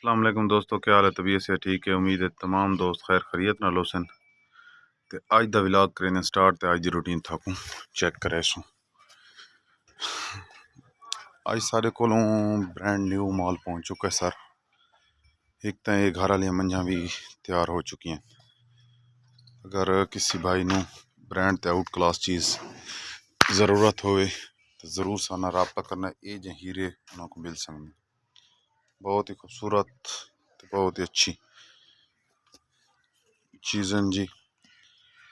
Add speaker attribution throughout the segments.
Speaker 1: अस्सलाम वालेकुम दोस्तों, क्या हाल है? तबीयत से ठीक है? उम्मीद है तमाम दोस्त खैर खरीत नाल होसन। ते अज दा व्लॉग करें स्टार्ट। ते अज दी रूटीन थाकू चेक करे सो। अज सारे कोलों ब्रांड न्यू माल पहुंच चुका है सर। एक तो ये घर वाली मंझा भी तैयार हो चुकी हैं। अगर किसी भाई नू ब्रांड ते आउट क्लास चीज़ ज़रूरत होए तो ज़रूर साना रबता करना। ये जो हीरे उनको मिल सकते, बहुत ही खूबसूरत, बहुत ही अच्छी चीज़ें जी।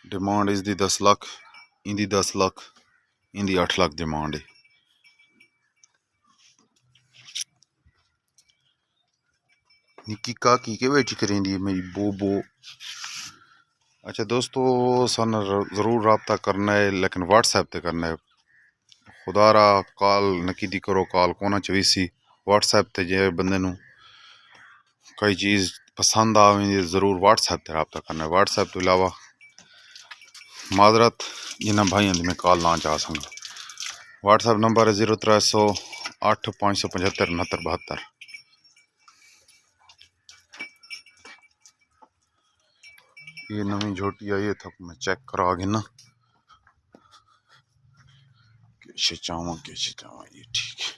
Speaker 1: डिमांड इसकी 10 लाख, इंदी 10 लाख, इंदी 8 लाख डिमांड है। निकी काकी के बेटी करेंदी मेरी बोबो। अच्छा दोस्तों, सन ज़रूर रबता करना है, लेकिन व्हाट्सएप पे करना है। खुदारा कॉल नकी करो, कॉल कोना चवीसी। व्हाट्सएप पे जे बंदे नू कोई चीज़ पसंद आवे ज़रूर व्हाट्सएप पे रबता करना है। व्हाट्सएप तो अलावा माजरत जिन्हें भाइयों की मैं कॉल ना चाह सकूँ। व्हाट्सएप नंबर है 0308 575 69 72। ये नवी झोटी आई है, थक मैं चेक करा गिना ना कैसे चावा ये ठीक है।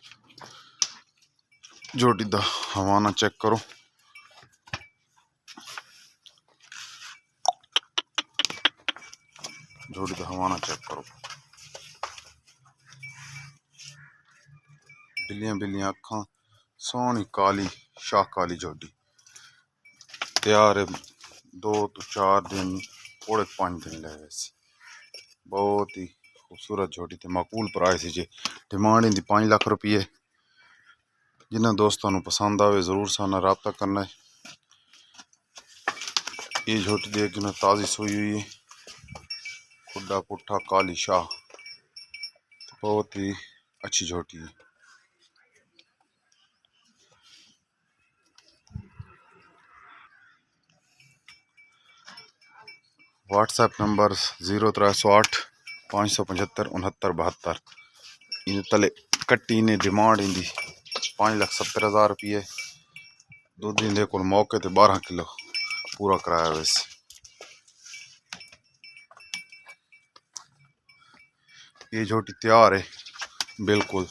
Speaker 1: झोटी दा हवाना चेक करो। झोटी दा हवाना चेक करो। बिल्लियां बिल्लियां अखा, सोहनी काली शाह काली झोटी तैयार है। 2 तो 4 दिन, थोड़े 5 दिन ले वैसे। बहुत ही खूबसूरत झोटी थे, माकूल प्राइस है जी। डिमांड इनकी 5 लाख रुपये। जिन्हें दोस्तों पसंद आवे ज़रूर साना रबता करना है। ये झोटी देख के ताज़ी सोई हुई है, खुडा पुट्ठा काली शाह, बहुत ही अच्छी झोटी है। WhatsApp number 0308 575 69 72। इन तले कट्टी ने डिमांड इंदी 5,70,000 रुपये। दूध इंदे को मौके ते 12 किलो पूरा कराया वैसे। ये झोटी तैयार है बिल्कुल।